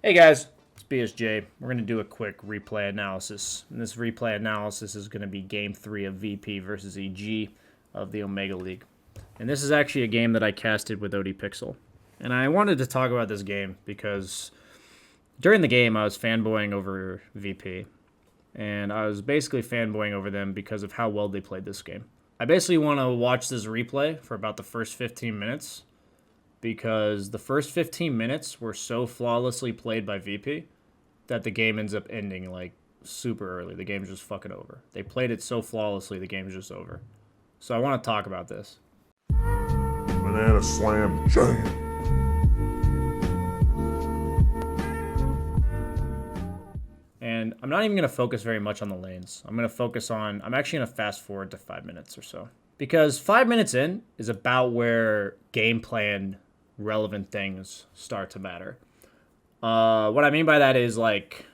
Hey guys, it's BSJ. We're going to do a quick replay analysis. And this replay analysis is going to be Game 3 of VP versus EG of the Omega League. And this is actually a game that I casted with OD Pixel. And I wanted to talk about this game because during the game I was fanboying over VP. And I was basically fanboying over them because of how well they played this game. I basically want to watch this replay for about the first 15 minutes because the first 15 minutes were so flawlessly played by VP that the game ends up ending like super early. The game's just fucking over. They played it so flawlessly, the game's just over. So I want to talk about this. Banana slam jam. And I'm not even going to focus very much on the lanes. I'm actually going to fast forward to 5 minutes or so. Because 5 minutes in is about where game plan relevant things start to matter. What I mean by that is, like,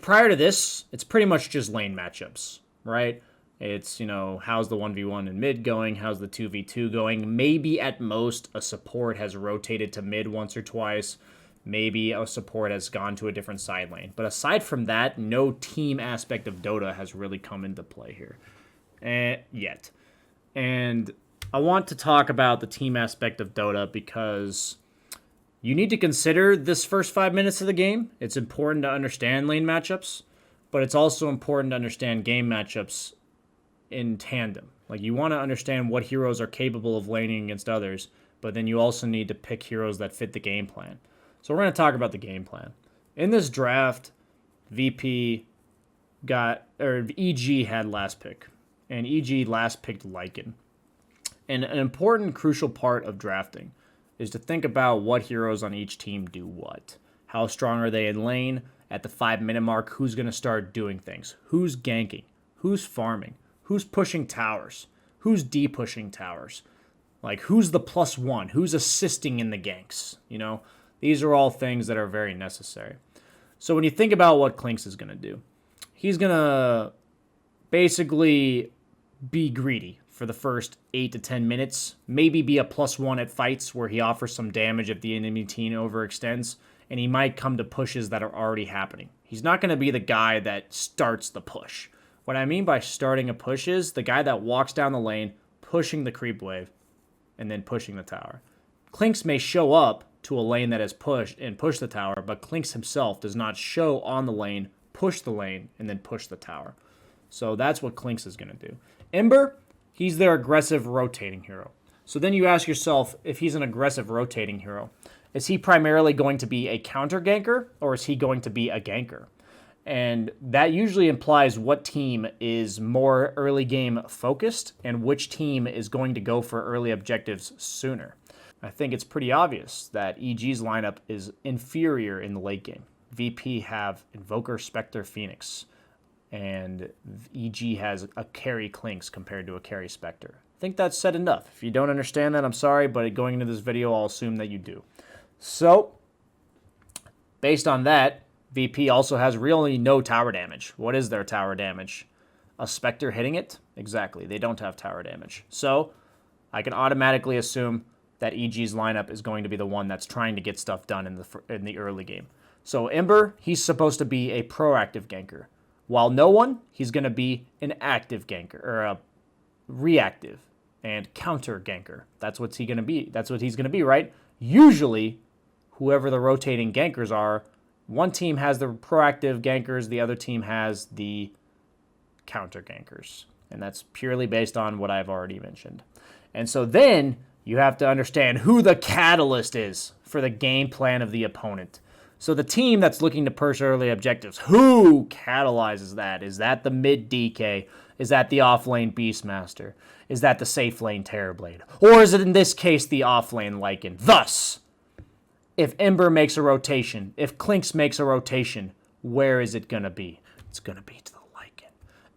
prior to this, it's pretty much just lane matchups, right? It's, how's the 1v1 in mid going? How's the 2v2 going? Maybe at most a support has rotated to mid once or twice. Maybe a support has gone to a different side lane. But aside from that, no team aspect of Dota has really come into play here yet. And I want to talk about the team aspect of Dota because you need to consider this first 5 minutes of the game. It's important to understand lane matchups, but it's also important to understand game matchups in tandem. Like, you want to understand what heroes are capable of laning against others, but then you also need to pick heroes that fit the game plan. So we're going to talk about the game plan. In this draft, EG had last pick, and EG last picked Lycan. And an important, crucial part of drafting is to think about what heroes on each team do what. How strong are they in lane? At the 5 minute mark, who's going to start doing things? Who's ganking? Who's farming? Who's pushing towers? Who's de-pushing towers? Like, who's the +1? Who's assisting in the ganks? These are all things that are very necessary. So when you think about what Clinks is going to do, he's going to basically be greedy for the first 8 to 10 minutes, maybe be a +1 at fights where he offers some damage if the enemy team overextends, and he might come to pushes that are already happening. He's not going to be the guy that starts the push. What I mean by starting a push is the guy that walks down the lane, pushing the creep wave, and then pushing the tower. Clinks may show up to a lane that is pushed and push the tower, but Clinks himself does not show on the lane, push the lane, and then push the tower. So that's what Clinks is going to do. Ember, he's their aggressive rotating hero. So then you ask yourself, if he's an aggressive rotating hero, is he primarily going to be a counter ganker, or is he going to be a ganker? And that usually implies what team is more early game focused and which team is going to go for early objectives sooner. I think it's pretty obvious that EG's lineup is inferior in the late game. VP have Invoker, Spectre, Phoenix, and EG has a carry Clinks compared to a carry Spectre. I think that's said enough. If you don't understand that, I'm sorry, but going into this video, I'll assume that you do. So, based on that, VP also has really no tower damage. What is their tower damage? A Spectre hitting it? Exactly, they don't have tower damage. So, I can automatically assume that EG's lineup is going to be the one that's trying to get stuff done in the early game. So Ember, he's supposed to be a proactive ganker. While no one, he's going to be an active ganker, or a reactive and counter ganker. That's what he's going to be. That's what he's going to be, right? Usually, whoever the rotating gankers are, one team has the proactive gankers, the other team has the counter gankers. And that's purely based on what I've already mentioned. And so then you have to understand who the catalyst is for the game plan of the opponent. So the team that's looking to push early objectives, who catalyzes that? Is that the mid DK? Is that the off-lane Beastmaster? Is that the safe lane Terrorblade? Or is it in this case the off-lane Lycan? Thus, if Ember makes a rotation, if Clinks makes a rotation, where is it going to be? It's going to be to the Lycan.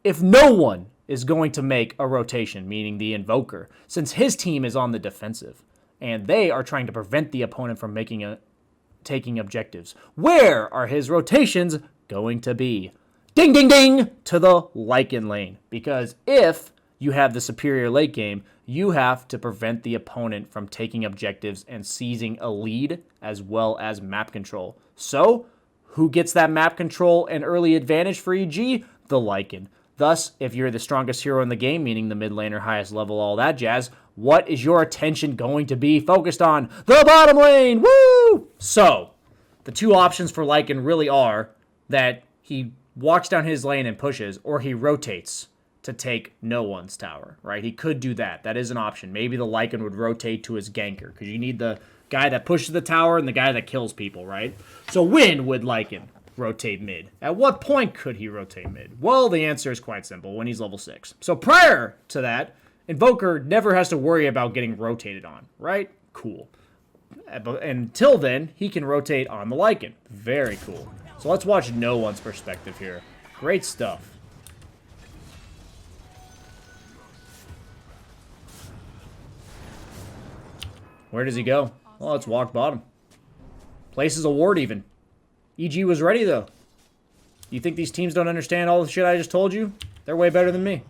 If no one is going to make a rotation, meaning the Invoker, since his team is on the defensive, and they are trying to prevent the opponent from taking objectives. Where are his rotations going to be? Ding, ding, ding, to the Lycan lane. Because if you have the superior late game. You have to prevent the opponent from taking objectives and seizing a lead as well as map control. So, who gets that map control and early advantage for EG? The Lycan. Thus, if you're the strongest hero in the game, meaning the mid laner, highest level, all that jazz, what is your attention going to be focused on? The bottom lane! Woo! So, the two options for Lycan really are that he walks down his lane and pushes, or he rotates to take no one's tower, right? He could do that. That is an option. Maybe the Lycan would rotate to his ganker, because you need the guy that pushes the tower and the guy that kills people, right? So when would Lycan rotate mid? At what point could he rotate mid? Well, the answer is quite simple, when he's level 6. So prior to that, Invoker never has to worry about getting rotated on, right? Cool. Until then, he can rotate on the Lycan. Very cool. So let's watch no one's perspective here. Great stuff. Where does he go? Well, let's walk bottom. Places a ward even. EG was ready, though. You think these teams don't understand all the shit I just told you? They're way better than me.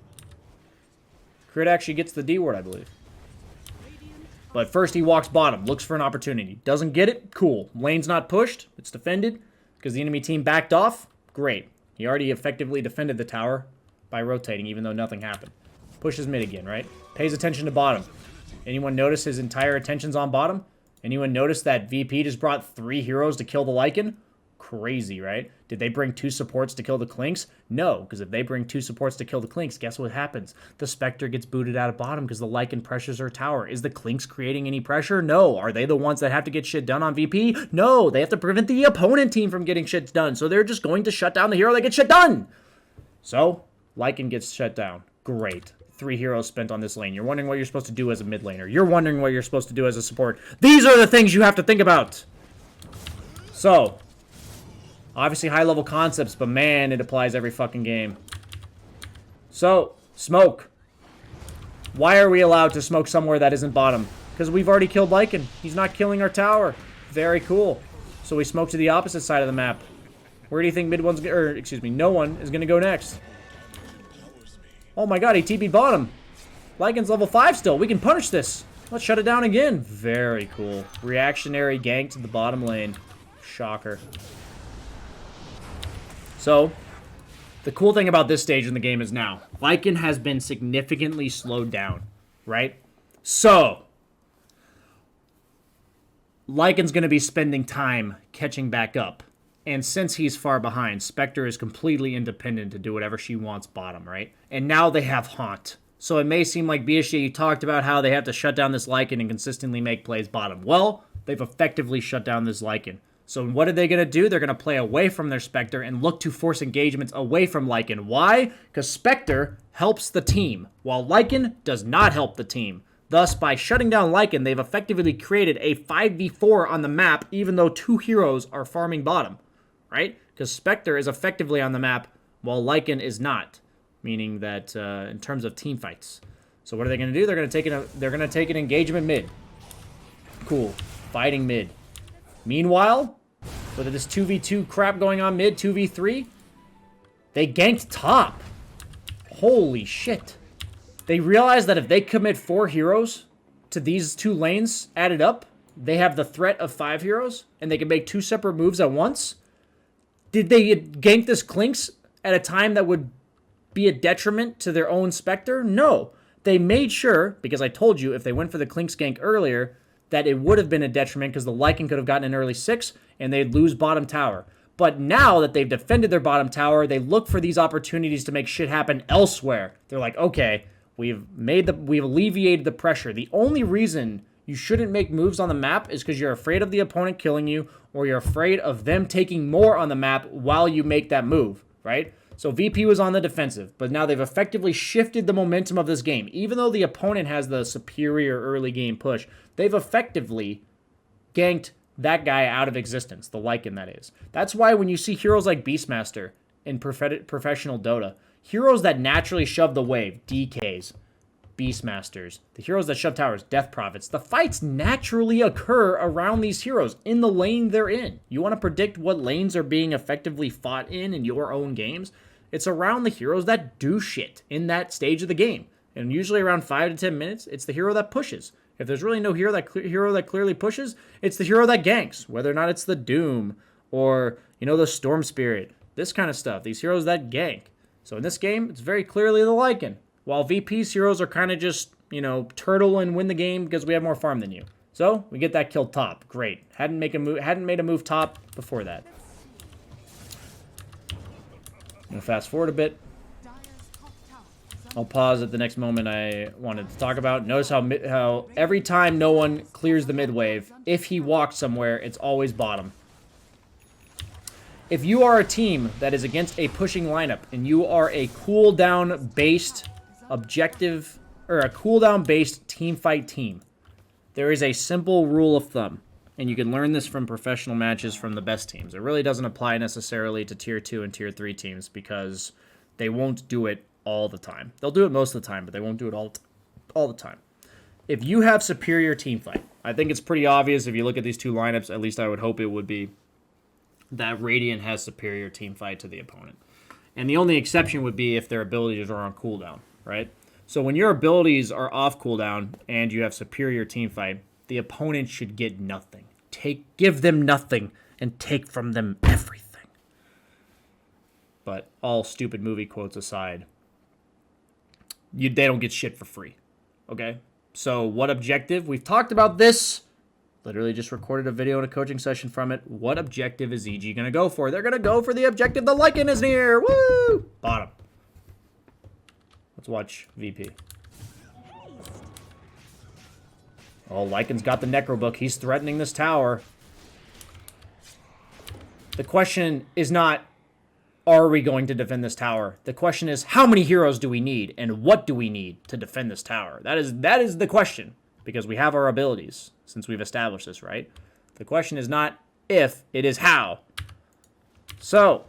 Crit actually gets the D ward, I believe. But first he walks bottom, looks for an opportunity. Doesn't get it? Cool. Lane's not pushed. It's defended because the enemy team backed off. Great. He already effectively defended the tower by rotating, even though nothing happened. Pushes mid again, right? Pays attention to bottom. Anyone notice his entire attention's on bottom? Anyone notice that VP just brought 3 heroes to kill the Lycan? Crazy, right? Did they bring 2 supports to kill the Clinks? No, because if they bring 2 supports to kill the Clinks, guess what happens? The Spectre gets booted out of bottom because the Lycan pressures her tower. Is the Clinks creating any pressure? No. Are they the ones that have to get shit done on VP? No. They have to prevent the opponent team from getting shit done. So they're just going to shut down the hero that gets shit done. So, Lycan gets shut down. Great. 3 heroes spent on this lane. You're wondering what you're supposed to do as a mid laner. You're wondering what you're supposed to do as a support. These are the things you have to think about. So, obviously high level concepts, but man, it applies every fucking game. So, smoke. Why are we allowed to smoke somewhere that isn't bottom? Because we've already killed Lycan. He's not killing our tower. Very cool. So we smoke to the opposite side of the map. Where do you think no one is going to go next? Oh my god, he TP'd bottom. Lycan's level 5 still. We can punish this. Let's shut it down again. Very cool. Reactionary gank to the bottom lane. Shocker. So, the cool thing about this stage in the game is now, Lycan has been significantly slowed down, right? So, Lycan's going to be spending time catching back up. And since he's far behind, Spectre is completely independent to do whatever she wants bottom, right? And now they have Haunt. So it may seem like BSJ talked about how they have to shut down this Lycan and consistently make plays bottom. Well, they've effectively shut down this Lycan. So what are they going to do? They're going to play away from their Spectre and look to force engagements away from Lycan. Why? Because Spectre helps the team, while Lycan does not help the team. Thus, by shutting down Lycan, they've effectively created a 5v4 on the map, even though 2 heroes are farming bottom. Right? Because Spectre is effectively on the map, while Lycan is not. Meaning that in terms of team fights. So what are they going to do? They're going to take an engagement mid. Cool. Fighting mid. Meanwhile, with this 2v2 crap going on mid, 2v3, they ganked top. Holy shit. They realized that if they commit 4 heroes to these 2 lanes added up, they have the threat of 5 heroes, and they can make 2 separate moves at once. Did they gank this Clinks at a time that would be a detriment to their own Spectre? No. They made sure, because I told you if they went for the Clinks gank earlier, that it would have been a detriment because the Lycan could have gotten an early 6 and they'd lose bottom tower. But now that they've defended their bottom tower, they look for these opportunities to make shit happen elsewhere. They're like, okay, we've alleviated the pressure. The only reason you shouldn't make moves on the map is because you're afraid of the opponent killing you or you're afraid of them taking more on the map while you make that move, right? So VP was on the defensive, but now they've effectively shifted the momentum of this game. Even though the opponent has the superior early game push, they've effectively ganked that guy out of existence, the Lycan that is. That's why when you see heroes like Beastmaster in professional Dota, heroes that naturally shove the wave, DKs, Beastmasters, the heroes that shove towers, Death Prophets, the fights naturally occur around these heroes in the lane they're in. You want to predict what lanes are being effectively fought in your own games? It's around the heroes that do shit in that stage of the game. And usually around 5 to 10 minutes, it's the hero that pushes. If there's really no hero that clearly pushes, it's the hero that ganks. Whether or not it's the Doom or, the Storm Spirit. This kind of stuff. These heroes that gank. So in this game, it's very clearly the Lycan. While VP's heroes are kind of just, turtle and win the game because we have more farm than you. So we get that kill top. Great. Hadn't made a move top before that. I'm gonna fast forward a bit. I'll pause at the next moment I wanted to talk about. Notice how every time no one clears the mid wave, if he walks somewhere, it's always bottom. If you are a team that is against a pushing lineup and you are a cooldown based objective or a cooldown based team fight team, there is a simple rule of thumb, and you can learn this from professional matches from the best teams. It really doesn't apply necessarily to tier 2 and tier 3 teams because they won't do it all the time. They'll do it most of the time, but they won't do it all the time. If you have superior team fight, I think it's pretty obvious if you look at these two lineups, at least I would hope it would be, that Radiant has superior team fight to the opponent. And the only exception would be if their abilities are on cooldown, right? So when your abilities are off cooldown and you have superior team fight, the opponent should get nothing. Give them nothing and take from them everything. But all stupid movie quotes aside, they don't get shit for free, okay? So what objective? We've talked about this. Literally just recorded a video and a coaching session from it. What objective is EG going to go for? They're going to go for the objective the Lycan is near. Woo! Bottom. Let's watch VP. Oh, Lycan's got the Necro Book. He's threatening this tower. The question is not, are we going to defend this tower? The question is, how many heroes do we need? And what do we need to defend this tower? That is the question. Because we have our abilities, since we've established this, right? The question is not if, it is how. So,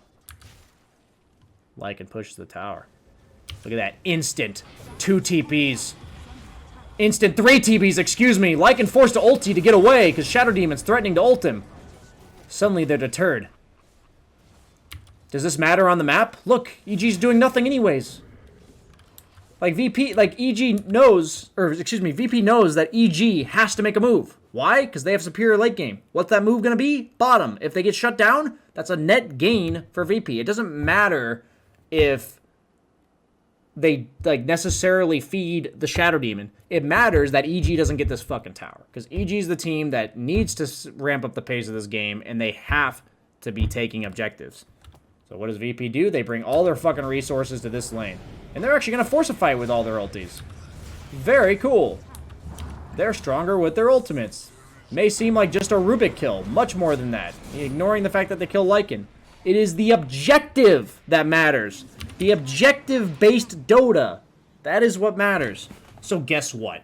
Lycan pushes the tower. Look at that. Instant 2 TPs. Instant 3 TPs, excuse me. Lycan forced to ulti to get away because Shadow Demon's threatening to ult him. Suddenly they're deterred. Does this matter on the map? Look, EG's doing nothing anyways. VP knows that EG has to make a move. Why? Because they have superior late game. What's that move going to be? Bottom. If they get shut down, that's a net gain for VP. It doesn't matter if they necessarily feed the Shadow Demon. It matters that EG doesn't get this fucking tower. Because EG is the team that needs to ramp up the pace of this game, and they have to be taking objectives. So what does VP do? They bring all their fucking resources to this lane. And they're actually going to force a fight with all their ultis. Very cool. They're stronger with their ultimates. May seem like just a Rubik kill. Much more than that. Ignoring the fact that they kill Lycan. It is the objective that matters. The objective-based Dota. That is what matters. So guess what?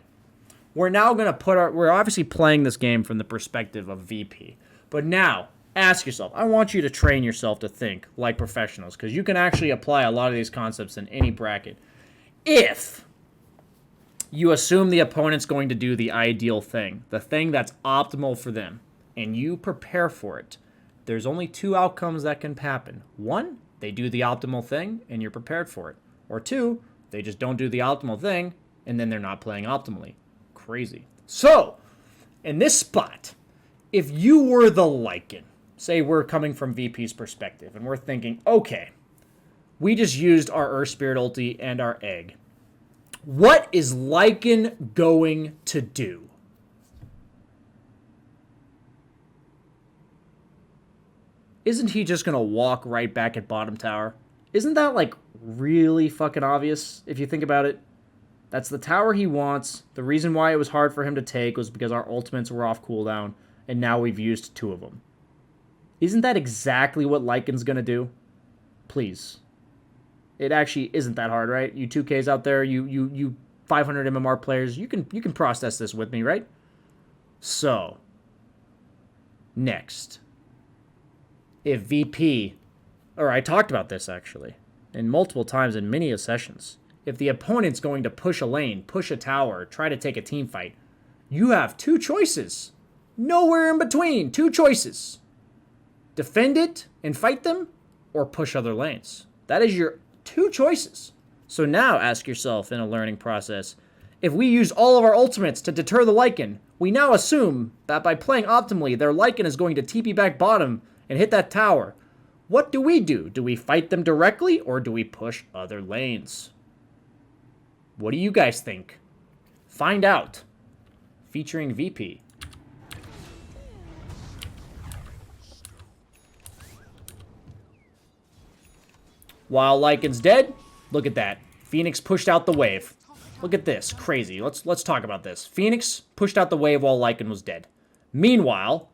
We're now going to we're obviously playing this game from the perspective of VP. But now, ask yourself, I want you to train yourself to think like professionals, because you can actually apply a lot of these concepts in any bracket. If you assume the opponent's going to do the ideal thing, the thing that's optimal for them, and you prepare for it, there's only 2 outcomes that can happen. 1, they do the optimal thing, and you're prepared for it. Or 2, they just don't do the optimal thing, and then they're not playing optimally. Crazy. So, in this spot, if you were the Lycan, say we're coming from VP's perspective, and we're thinking, okay, we just used our Earth Spirit ulti and our egg. What is Lycan going to do? Isn't he just going to walk right back at bottom tower? Isn't that, really fucking obvious, if you think about it? That's the tower he wants. The reason why it was hard for him to take was because our ultimates were off cooldown, and now we've used 2 of them. Isn't that exactly what Lycan's going to do? Please. It actually isn't that hard, right? You 2Ks out there, you 500 MMR players, you can process this with me, right? So, next. If VP, or I talked about this actually, and multiple times in many sessions, if the opponent's going to push a lane, push a tower, try to take a team fight, you have 2 choices. Nowhere in between. 2 choices. Defend it and fight them, or push other lanes. That is your 2 choices. So now ask yourself in a learning process, if we use all of our ultimates to deter the Lycan, we now assume that by playing optimally, their Lycan is going to TP back bottom and hit that tower. What do we do? Do we fight them directly or do we push other lanes? What do you guys think? Find out. Featuring VP. While Lycan's dead, look at that. Phoenix pushed out the wave. Look at this. Crazy. Let's talk about this. Phoenix pushed out the wave while Lycan was dead. Meanwhile,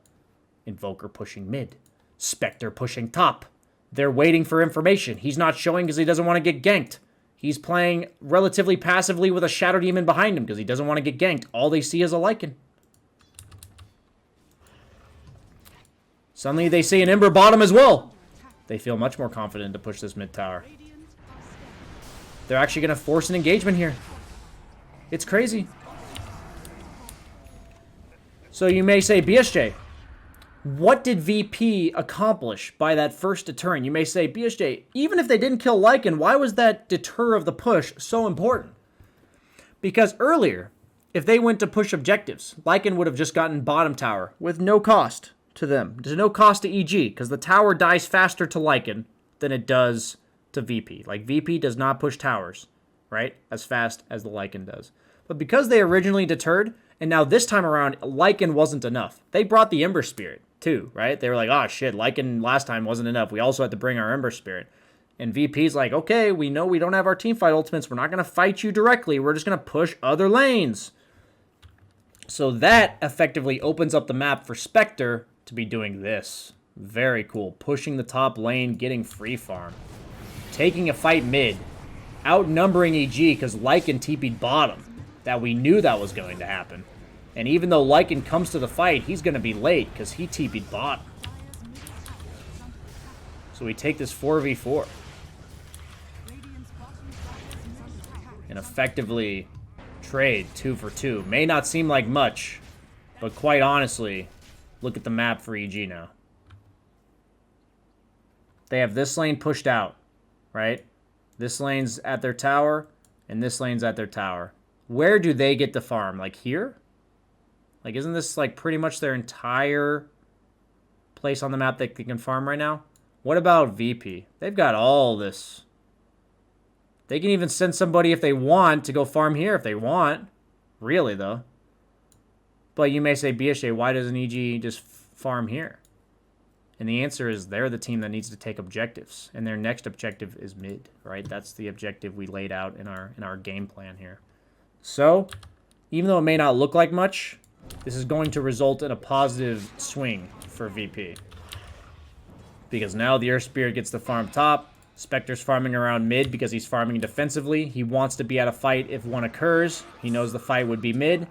Invoker pushing mid. Spectre pushing top. They're waiting for information. He's not showing because he doesn't want to get ganked. He's playing relatively passively with a Shadow Demon behind him because he doesn't want to get ganked. All they see is a Lycan. Suddenly they see an Ember bottom as well. They feel much more confident to push this mid tower. They're actually going to force an engagement here. It's crazy. So you may say, BSJ, what did VP accomplish by that first deterrent? You may say, BSJ, even if they didn't kill Lycan, why was that deter of the push so important? Because earlier, if they went to push objectives, Lycan would have just gotten bottom tower with no cost to them. There's no cost to EG because the tower dies faster to Lycan than it does to VP. Like, VP does not push towers, right, as fast as the Lycan does. But because they originally deterred, and now this time around, Lycan wasn't enough. They brought the Ember Spirit, too, right? They were like, oh, shit, Lycan last time wasn't enough. We also had to bring our Ember Spirit. And VP's like, okay, we know we don't have our teamfight ultimates. We're not going to fight you directly. We're just going to push other lanes. So that effectively opens up the map for Spectre to be doing this. Very cool. Pushing the top lane, getting free farm. Taking a fight mid. Outnumbering EG because Lycan TP'd bottom. That we knew that was going to happen. And even though Lycan comes to the fight, he's going to be late because he TP'd bottom. So we take this 4v4. And effectively trade 2 for 2. May not seem like much, but quite honestly, look at the map for EG now. They have this lane pushed out, right? This lane's at their tower, and this lane's at their tower. Where do they get the farm? Like here? Like, isn't this like pretty much their entire place on the map that they can farm right now? What about VP? They've got all this. They can even send somebody if they want to go farm here if they want. Really, though. But you may say, BSJ, why doesn't EG just farm here? And the answer is they're the team that needs to take objectives. And their next objective is mid, right? That's the objective we laid out in our game plan here. So, even though it may not look like much, this is going to result in a positive swing for VP. Because now the Earth Spirit gets the farm top. Spectre's farming around mid because he's farming defensively. He wants to be at a fight if one occurs. He knows the fight would be mid.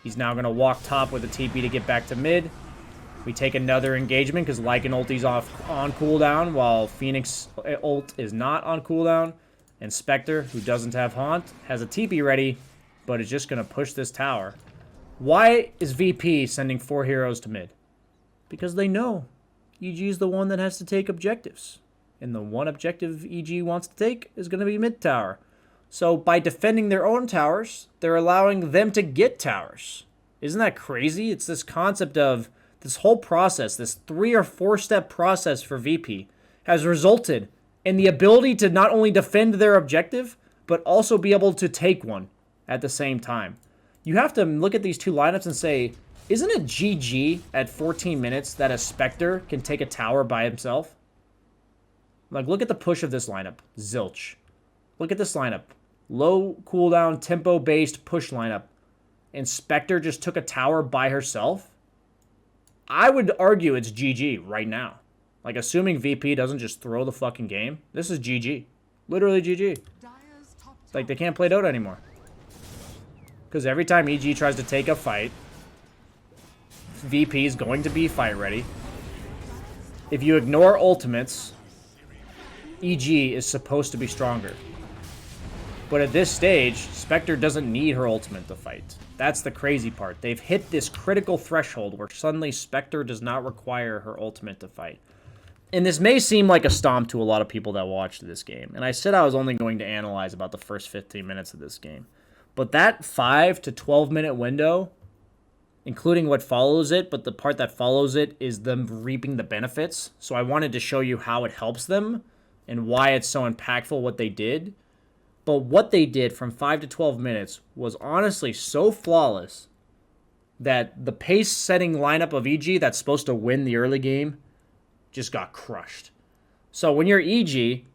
He's now going to walk top with a TP to get back to mid. We take another engagement because Lycan ulti's off on cooldown while Phoenix ult is not on cooldown. And Spectre, who doesn't have Haunt, has a TP ready, but is just going to push this tower. Why is VP sending 4 heroes to mid? Because they know EG is the one that has to take objectives. And the one objective EG wants to take is going to be mid tower. So by defending their own towers, they're allowing them to get towers. Isn't that crazy? It's this concept of this whole process, this 3 or 4 step process for VP has resulted in the ability to not only defend their objective, but also be able to take one at the same time. You have to look at these two lineups and say, isn't it GG at 14 minutes that a Spectre can take a tower by himself? Like, look at the push of this lineup. Zilch. Look at this lineup. Low cooldown, tempo-based push lineup. And Spectre just took a tower by herself? I would argue it's GG right now. Like, assuming VP doesn't just throw the fucking game, this is GG. Literally GG. Like, they can't play Dota anymore. Because every time EG tries to take a fight, VP is going to be fight ready. If you ignore ultimates, EG is supposed to be stronger. But at this stage, Spectre doesn't need her ultimate to fight. That's the crazy part. They've hit this critical threshold where suddenly Spectre does not require her ultimate to fight. And this may seem like a stomp to a lot of people that watched this game. And I said I was only going to analyze about the first 15 minutes of this game. But that 5 to 12 minute window, including what follows it, but the part that follows it is them reaping the benefits. So I wanted to show you how it helps them and why it's so impactful what they did. But what they did from 5 to 12 minutes was honestly so flawless that the pace-setting lineup of EG that's supposed to win the early game just got crushed. So when you're EG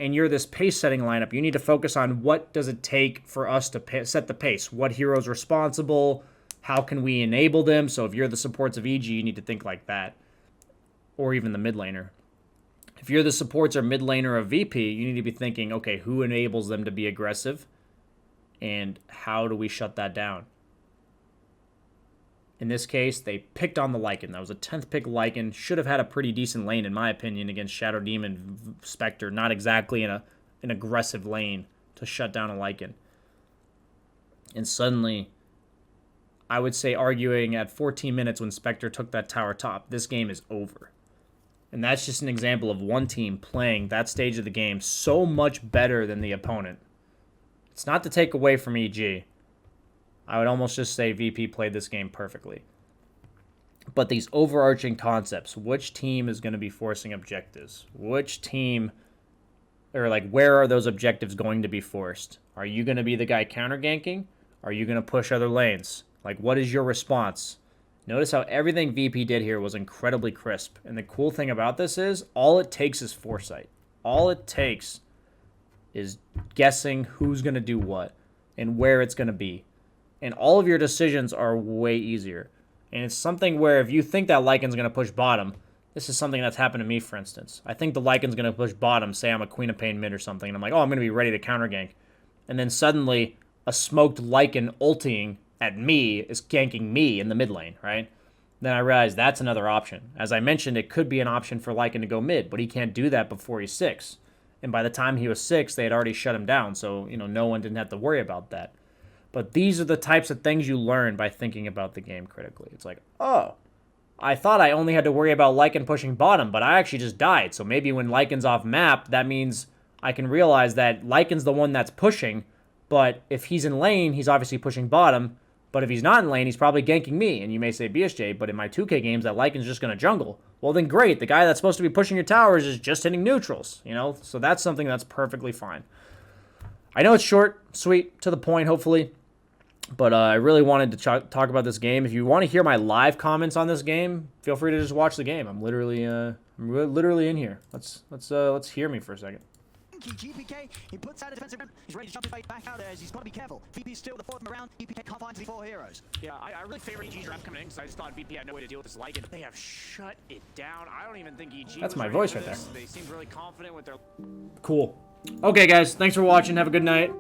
and you're this pace-setting lineup, you need to focus on what does it take for us to set the pace. What hero's responsible? How can we enable them? So if you're the supports of EG, you need to think like that. Or even the mid laner. If you're the supports or mid laner of VP, you need to be thinking, okay, who enables them to be aggressive? And how do we shut that down? In this case, they picked on the Lycan. That was a 10th pick Lycan. Should have had a pretty decent lane, in my opinion, against Shadow Demon Spectre. Not exactly in an aggressive lane to shut down a Lycan. And suddenly, I would say arguing at 14 minutes when Spectre took that tower top, this game is over. And that's just an example of one team playing that stage of the game so much better than the opponent. It's not to take away from EG. I would almost just say VP played this game perfectly. But these overarching concepts, which team is going to be forcing objectives? Which team, or like where are those objectives going to be forced? Are you going to be the guy counter-ganking? Are you going to push other lanes? Like, what is your response? Notice how everything VP did here was incredibly crisp. And the cool thing about this is all it takes is foresight. All it takes is guessing who's going to do what and where it's going to be. And all of your decisions are way easier. And it's something where if you think that Lycan's going to push bottom, this is something that's happened to me, for instance. I think the Lycan's going to push bottom, say I'm a Queen of Pain mid or something, and I'm like, oh, I'm going to be ready to counter gank. And then suddenly a smoked Lycan ulting at me is ganking me in the mid lane, right? Then I realize that's another option. As I mentioned, it could be an option for Lycan to go mid, but he can't do that before he's 6. And by the time he was 6, they had already shut him down, so no one didn't have to worry about that. But these are the types of things you learn by thinking about the game critically. It's like, oh, I thought I only had to worry about Lycan pushing bottom, but I actually just died. So maybe when Lycan's off map, that means I can realize that Lycan's the one that's pushing, but if he's in lane, he's obviously pushing bottom. But if he's not in lane, he's probably ganking me. And you may say BSJ, but in my 2K games, that Lycan's just going to jungle. Well, then great. The guy that's supposed to be pushing your towers is just hitting neutrals, So that's something that's perfectly fine. I know it's short, sweet, to the point, hopefully. But I really wanted to talk about this game. If you want to hear my live comments on this game, feel free to just watch the game. I'm literally in here. Let's hear me for a second. GPK, he puts out a defensive grip. He's ready to jump right back out there as he's got to be careful. VP's still the fourth round. GPK can't find the 4 heroes. Yeah, I really favor EG's draft coming in because I just thought VP had no way to deal with this Lycan. They have shut it down. I don't even think EG. That's my voice right there. They seemed really confident with their. Cool. Okay, guys. Thanks for watching. Have a good night.